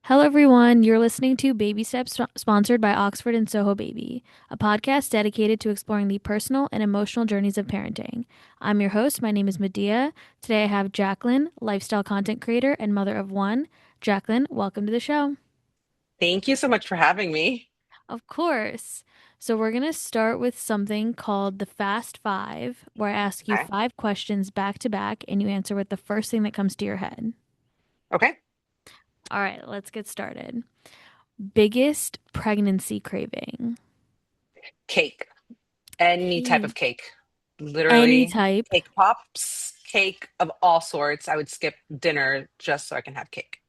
Hello, everyone. You're listening to Baby Steps, sponsored by Oxford and Soho Baby, a podcast dedicated to exploring the personal and emotional journeys of parenting. I'm your host. My name is Medea. Today I have Jacqueline, lifestyle content creator and mother of one. Jacqueline, welcome to the show. Thank you so much for having me. Of course. So, we're going to start with something called the Fast Five, where I ask you Okay. five questions back to back and you answer with the first thing that comes to your head. Okay. All right, let's get started. Biggest pregnancy craving. Cake. Any type Okay. of cake. Any Literally type. cake pops, cake of all sorts. I would skip dinner just so I can have cake.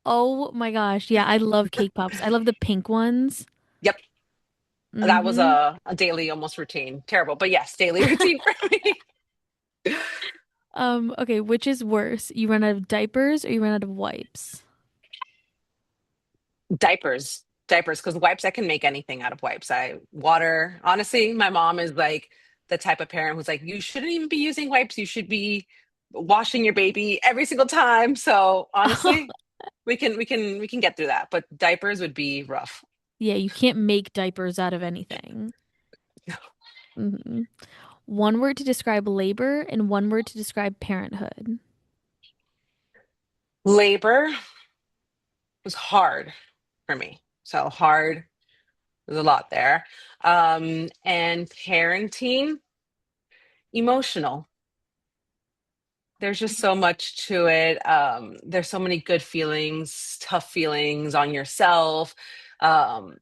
Oh my gosh. Yeah, I love cake pops. I love the pink ones. Yep. That was Mm-hmm. a daily almost routine. Terrible, but yes, daily routine for me. Okay, which is worse? You run out of diapers or you run out of wipes? Diapers. Diapers, because wipes, I can make anything out of wipes. Water. Honestly, my mom is like the type of parent who's like, you shouldn't even be using wipes. You should be washing your baby every single time. So honestly, we can get through that, but diapers would be rough. Yeah, you can't make diapers out of anything. Hmm. One word to describe labor and one word to describe parenthood. Labor was hard for me. So hard, there's a lot there. And parenting, emotional. There's just so much to it. There's so many good feelings, tough feelings on yourself. Um,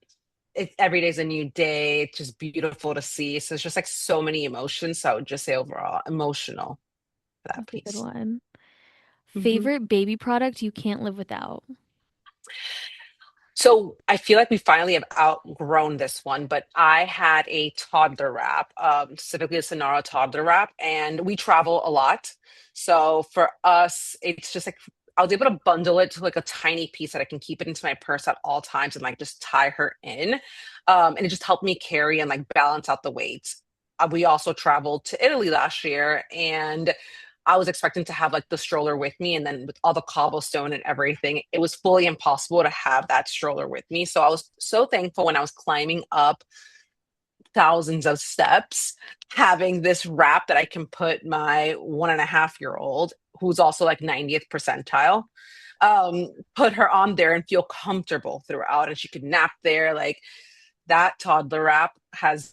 every day's a new day. It's just beautiful to see. So it's just like so many emotions. So I would just say overall emotional for that That's a good piece. one. Mhm. Favorite baby product you can't live without. So I feel like we finally have outgrown this one, but I had a toddler wrap, specifically a Sonara toddler wrap, and we travel a lot. So for us, it's just like I was able to bundle it to like a tiny piece that I can keep it into my purse at all times and like just tie her in. And it just helped me carry and like balance out the weight. We also traveled to Italy last year, and I was expecting to have like the stroller with me, and then with all the cobblestone and everything, it was fully impossible to have that stroller with me. So I was so thankful when I was climbing up thousands of steps, having this wrap that I can put my 1.5-year old, who's also like 90th percentile, put her on there and feel comfortable throughout, and she could nap there. Like that toddler wrap has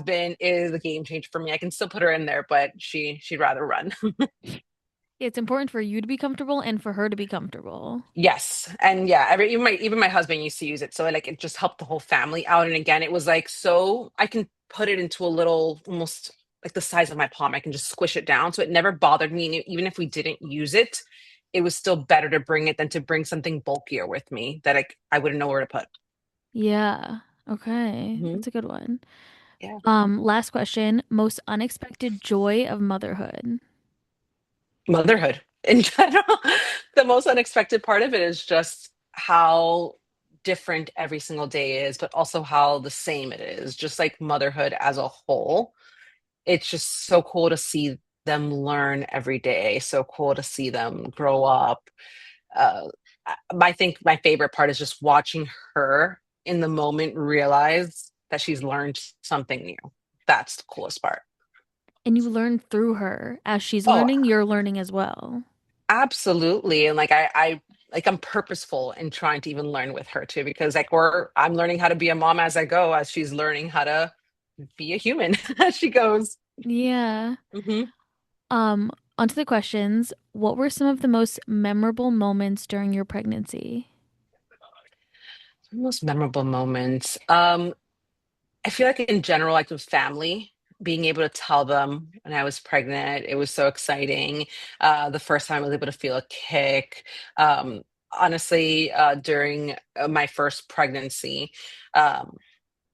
been is a game changer for me. I can still put her in there, but she'd rather run. It's important for you to be comfortable and for her to be comfortable. Yes, and yeah, even my husband used to use it, so like it just helped the whole family out. And again, it was like so I can put it into a little almost like the size of my palm. I can just squish it down, so it never bothered me. And even if we didn't use it, it was still better to bring it than to bring something bulkier with me that I wouldn't know where to put. Yeah. Okay. Hmm. That's a good one. Yeah. Last question. Most unexpected joy of motherhood. Motherhood in general. The most unexpected part of it is just how different every single day is, but also how the same it is, just like motherhood as a whole. It's just so cool to see them learn every day, so cool to see them grow up. uh, I think my favorite part is just watching her in the moment realize that she's learned something new. That's the coolest part. And you learn through her. As she's Oh, learning, you're learning as well. absolutely. And like I like I'm purposeful in trying to even learn with her too, because like I'm learning how to be a mom as I go, as she's learning how to be a human as she goes. Yeah. Hmm. Onto the questions. What were some of the most memorable moments during your pregnancy? Most memorable moments. I feel like in general, like with family, being able to tell them when I was pregnant, it was so exciting. The first time I was able to feel a kick. Honestly, during my first pregnancy, um,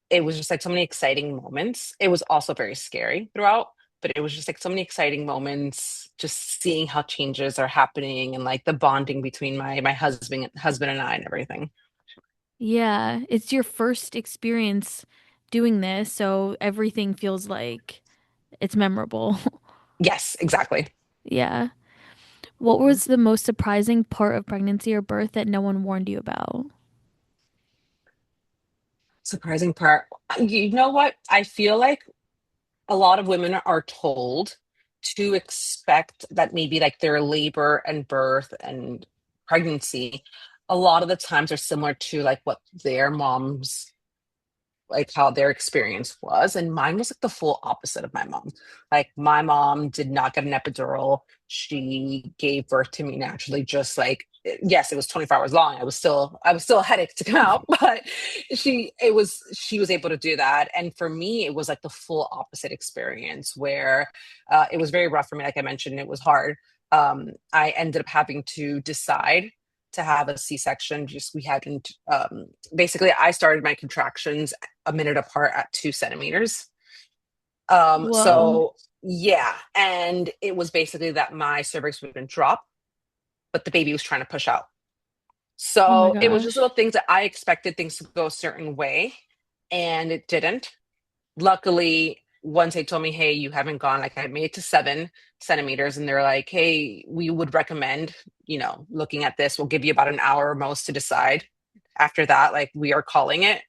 it was just like so many exciting moments. It was also very scary throughout, but it was just like so many exciting moments, just seeing how changes are happening and like the bonding between my husband and I and everything. Yeah, it's your first experience doing this, so everything feels like it's memorable. Yes, exactly. Yeah. What was the most surprising part of pregnancy or birth that no one warned you about? Surprising part. You know what? I feel like a lot of women are told to expect that maybe like their labor and birth and pregnancy a lot of the times are similar to like what their moms like how their experience was. And mine was like the full opposite of my mom. Like my mom did not get an epidural. She gave birth to me naturally, just like yes, it was 24 hours long. I was still a headache to come out, but she was able to do that. And for me, it was like the full opposite experience where it was very rough for me. Like I mentioned, it was hard. I ended up having to decide to have a C-section. Just we hadn't basically I started my contractions a minute apart at 2 centimeters. Whoa. So yeah, and it was basically that my cervix wouldn't drop, but the baby was trying to push out. Oh my So it was just gosh. little things that I expected things to go a certain way, and it didn't. Luckily, once they told me, hey, you haven't gone, like I made it to 7 centimeters, and they're like, hey, we would recommend, looking at this. We'll give you about an hour most to decide. After that, like we are calling it.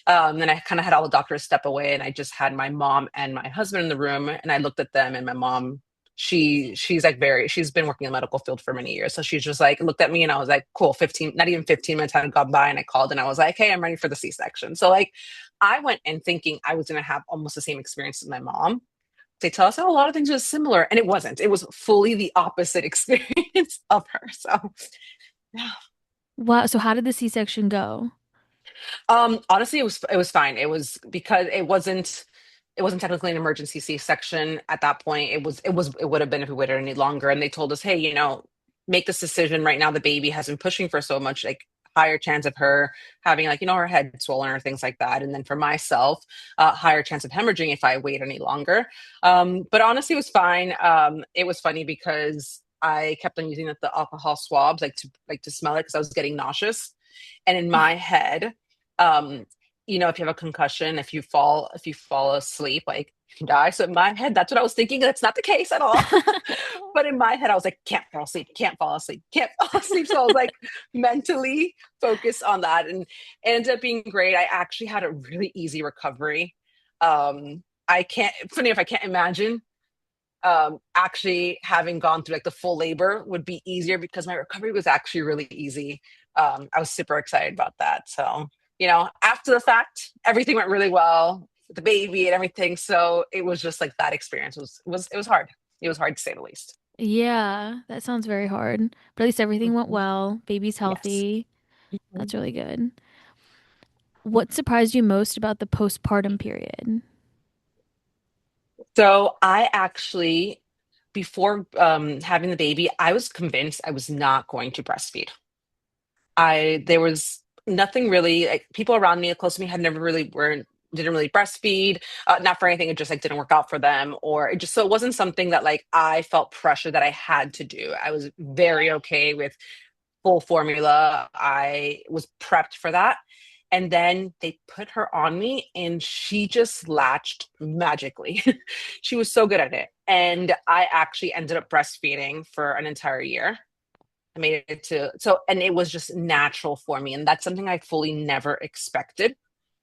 Then I kind of had all the doctors step away, and I just had my mom and my husband in the room, and I looked at them, and my mom, she's like she's been working in the medical field for many years. So she's just like looked at me and I was like, cool, 15, not even 15 minutes had gone by, and I called and I was like, hey, I'm ready for the C-section. So like I went in thinking I was going to have almost the same experience as my mom. They tell us how a lot of things are similar, and it wasn't. It was fully the opposite experience of her. So, yeah. Wow. So how did the C-section go? Honestly, it was fine. It was because it wasn't technically an emergency C-section at that point. It would have been if we waited any longer. And they told us, hey, make this decision right now. The baby has been pushing for so much, like higher chance of her having like her head swollen or things like that. And then for myself, higher chance of hemorrhaging if I wait any longer. But honestly, it was fine. It was funny because I kept on using the alcohol swabs like to smell it because I was getting nauseous. And in my head, um if you have a concussion, if you fall asleep, like you can die. So in my head, that's what I was thinking. That's not the case at all. But in my head I was like, can't fall asleep, can't fall asleep, can't fall asleep. So I was like mentally focused on that, and it ended up being great. I actually had a really easy recovery. I can't funny if I can't imagine actually having gone through like the full labor would be easier because my recovery was actually really easy. I was super excited about that. So, after the fact, everything went really well with the baby and everything. So it was just like that experience was hard. It was hard to say the least. Yeah, that sounds very hard. But at least everything went Mhm. well. Baby's Yes. healthy. Mhm. That's really good. What surprised you most about the postpartum period? So I actually, before having the baby, I was convinced I was not going to breastfeed. There was nothing really like people around me close to me had never really weren't didn't really breastfeed, not for anything. It just like didn't work out for them, or it wasn't something that like I felt pressure that I had to do. I was very okay with full formula. I was prepped for that. And then they put her on me and she just latched magically. She was so good at it. And I actually ended up breastfeeding for an entire year. I made it to so, and it was just natural for me. And that's something I fully never expected.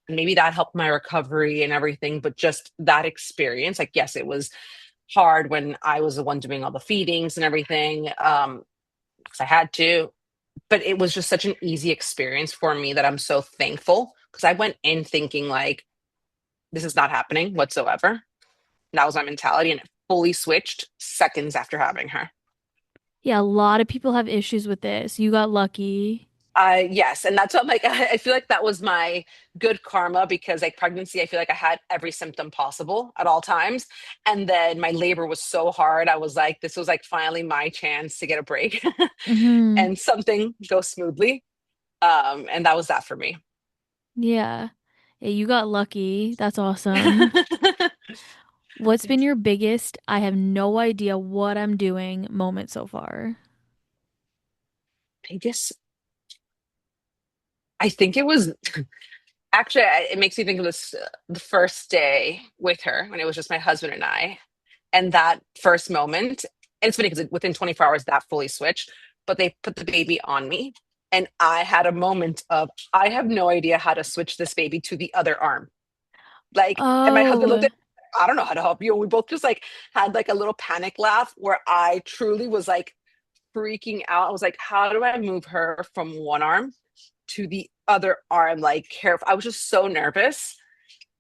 And maybe that helped my recovery and everything, but just that experience, like, yes, it was hard when I was the one doing all the feedings and everything, because I had to, but it was just such an easy experience for me that I'm so thankful because I went in thinking, like, this is not happening whatsoever. And that was my mentality, and it fully switched seconds after having her. Yeah, a lot of people have issues with this. You got lucky. Yes, and that's what I'm like. I feel like that was my good karma because like pregnancy, I feel like I had every symptom possible at all times, and then my labor was so hard. I was like, this was like finally my chance to get a break Hmm. and something go smoothly. And that was that for me. Yeah. Yeah, you got lucky. That's awesome. What's been your biggest, I have no idea what I'm doing moment so far? I guess I think it was actually it makes me think of this the first day with her when it was just my husband and I, and that first moment. And it's funny because within 24 hours that fully switched, but they put the baby on me. And I had a moment of, I have no idea how to switch this baby to the other arm. Like, and my husband looked Oh, at me, I don't know how to help you. And we both just like had like a little panic laugh where I truly was like freaking out. I was like, how do I move her from one arm to the other arm? Like, careful. I was just so nervous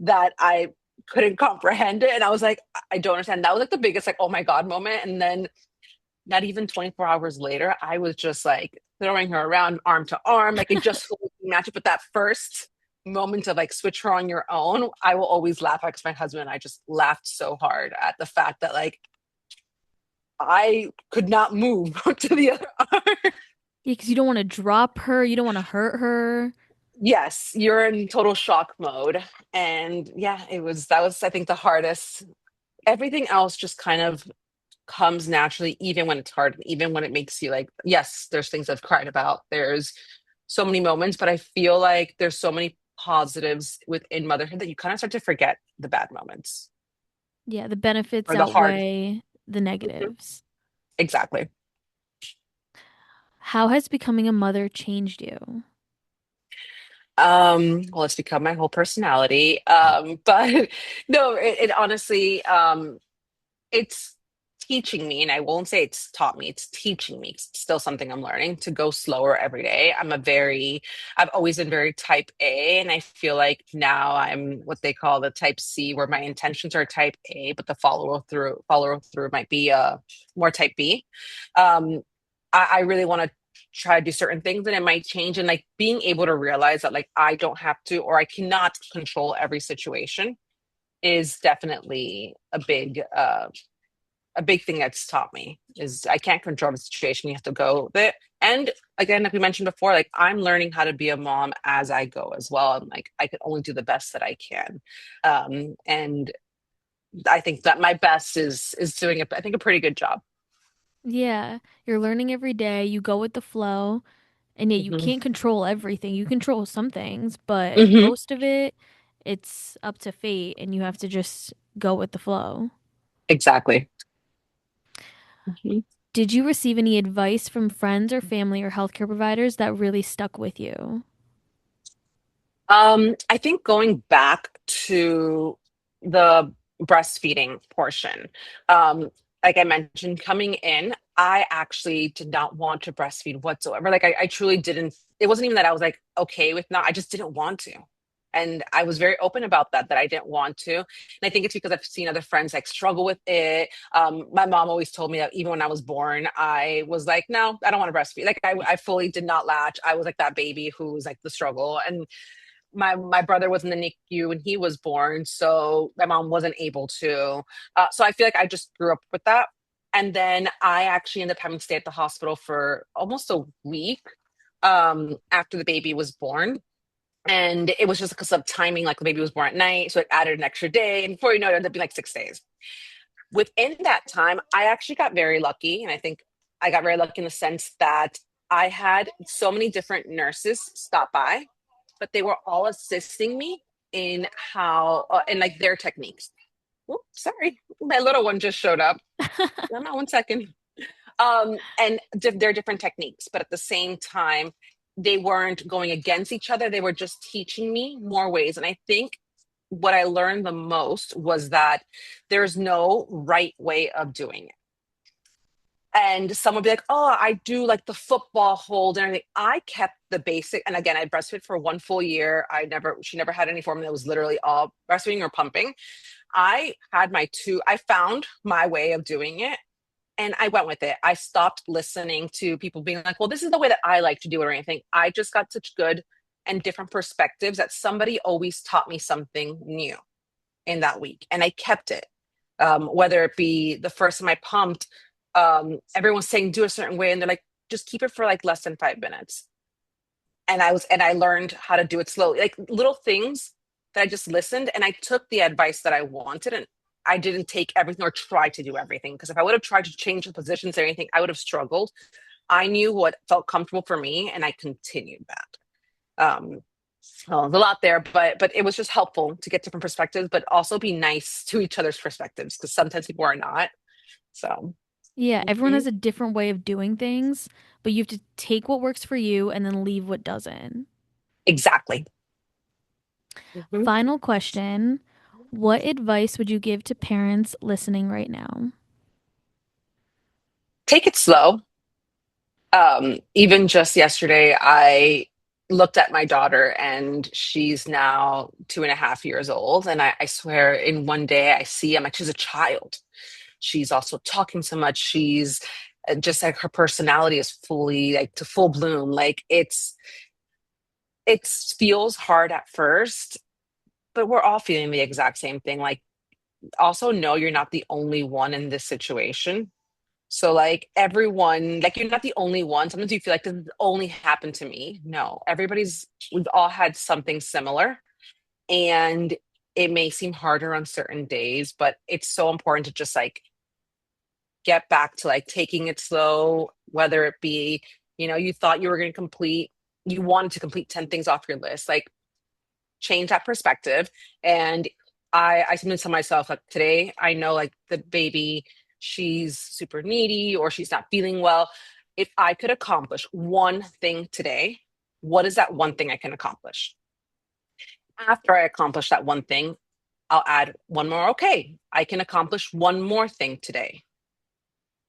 that I couldn't comprehend it. And I was like, I don't understand. That was like the biggest, like, oh my God moment. And then not even 24 hours later, I was just like throwing her around arm to arm. Like it just fully matched. But that first moment of like switch her on your own, I will always laugh at because my husband and I just laughed so hard at the fact that like I could not move to the other arm. yeah, because you don't want to drop her, you don't want to hurt her. Yes, you're in total shock mode. And yeah, that was, I think, the hardest. Everything else just kind of comes naturally, even when it's hard, even when it makes you like, yes, there's things I've cried about. There's so many moments, but I feel like there's so many positives within motherhood that you kind of start to forget the bad moments Yeah, the benefits or the hard. outweigh the Mhm. negatives. Exactly. How has becoming a mother changed you? Well, it's become my whole personality. But no, it honestly, it's teaching me, and I won't say it's taught me, it's teaching me. It's still something I'm learning to go slower every day. I've always been very type A, and I feel like now I'm what they call the type C, where my intentions are type A, but the follow through might be more type B. Um, I really want to try to do certain things and it might change. And like being able to realize that like I don't have to or I cannot control every situation is definitely a big thing that's taught me is I can't control the situation. You have to go with it. And again, like we mentioned before, like I'm learning how to be a mom as I go as well. And like I can only do the best that I can. And I think that my best is doing I think a pretty good job. Yeah, you're learning every day, you go with the flow, and yeah, you Hmm. can't control everything. You control some things, but Hmm. most of it, it's up to fate, and you have to just go with the flow. Exactly. Mhm. Did you receive any advice from friends or family or healthcare providers that really stuck with you? I think going back to the breastfeeding portion, um, like I mentioned, coming in, I actually did not want to breastfeed whatsoever. Like I truly didn't. It wasn't even that I was like okay with not. I just didn't want to, and I was very open about that I didn't want to. And I think it's because I've seen other friends like struggle with it. My mom always told me that even when I was born, I was like, no, I don't want to breastfeed. Like I fully did not latch. I was like that baby who was like the struggle and my brother was in the NICU when he was born, so my mom wasn't able to. So I feel like I just grew up with that. And then I actually ended up having to stay at the hospital for almost a week after the baby was born. And it was just because of timing, like the baby was born at night, so it added an extra day. And before you know it, it ended up being like 6 days. Within that time, I actually got very lucky. And I think I got very lucky in the sense that I had so many different nurses stop by but they were all assisting me in how in like their techniques. Oh, sorry, my little one just showed up. Hold on 1 second. And they're different techniques, but at the same time, they weren't going against each other. They were just teaching me more ways. And I think what I learned the most was that there's no right way of doing it. And some would be like, oh, I do like the football hold and everything. I kept the basic. And again, I breastfed for 1 full year. She never had any formula. It was literally all breastfeeding or pumping. I found my way of doing it and I went with it. I stopped listening to people being like, well, this is the way that I like to do it or anything. I just got such good and different perspectives that somebody always taught me something new in that week. And I kept it. Whether it be the first time I pumped, everyone's saying do a certain way, and they're like, just keep it for like less than 5 minutes. And I learned how to do it slowly, like little things that I just listened and I took the advice that I wanted, and I didn't take everything or try to do everything because if I would have tried to change the positions or anything, I would have struggled. I knew what felt comfortable for me, and I continued that. Well, there's a lot there, but it was just helpful to get different perspectives, but also be nice to each other's perspectives because sometimes people are not. So. Yeah, everyone has Mhm. a different way of doing things, but you have to take what works for you and then leave what doesn't. Exactly. Mhm. Final question. What advice would you give to parents listening right now? Take it slow. Even just yesterday, I looked at my daughter and she's now 2.5 years old. And I swear in one day I see, I'm like, she's a child. She's also talking so much. She's just like her personality is fully like to full bloom. Like it feels hard at first, but we're all feeling the exact same thing. Like also know you're not the only one in this situation. So like everyone, like you're not the only one. Sometimes you feel like this has only happened to me. No, we've all had something similar. And it may seem harder on certain days, but it's so important to just like get back to like taking it slow, whether it be, you thought you were going to you wanted to complete 10 things off your list. Like change that perspective. And I sometimes tell myself like today, I know like the baby, she's super needy or she's not feeling well. If I could accomplish one thing today, what is that one thing I can accomplish? After I accomplish that one thing, I'll add one more. Okay, I can accomplish one more thing today.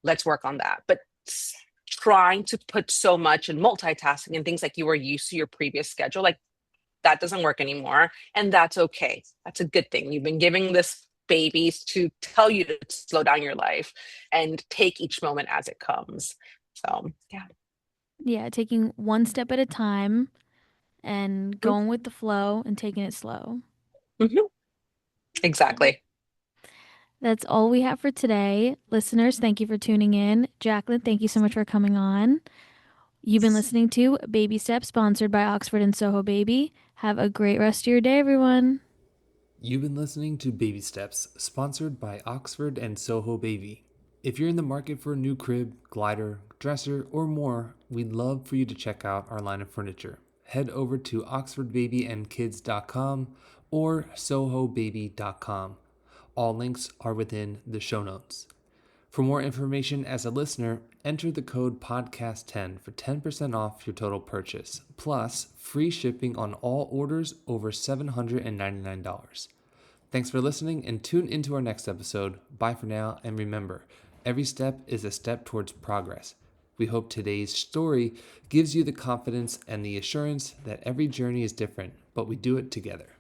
Let's work on that. But trying to put so much in multitasking and things like you were used to your previous schedule, like that doesn't work anymore. And that's okay. That's a good thing. You've been giving this babies to tell you to slow down your life and take each moment as it comes. So, yeah. Yeah, taking one step at a time and going with the flow and taking it slow. Mhm. Exactly. That's all we have for today. Listeners, thank you for tuning in. Jacqueline, thank you so much for coming on. You've been listening to Baby Steps, sponsored by Oxford and Soho Baby. Have a great rest of your day, everyone. You've been listening to Baby Steps, sponsored by Oxford and Soho Baby. If you're in the market for a new crib, glider, dresser, or more, we'd love for you to check out our line of furniture. Head over to oxfordbabyandkids.com or sohobaby.com. All links are within the show notes. For more information as a listener, enter the code PODCAST10 for 10% off your total purchase, plus free shipping on all orders over $799. Thanks for listening and tune into our next episode. Bye for now, and remember, every step is a step towards progress. We hope today's story gives you the confidence and the assurance that every journey is different, but we do it together.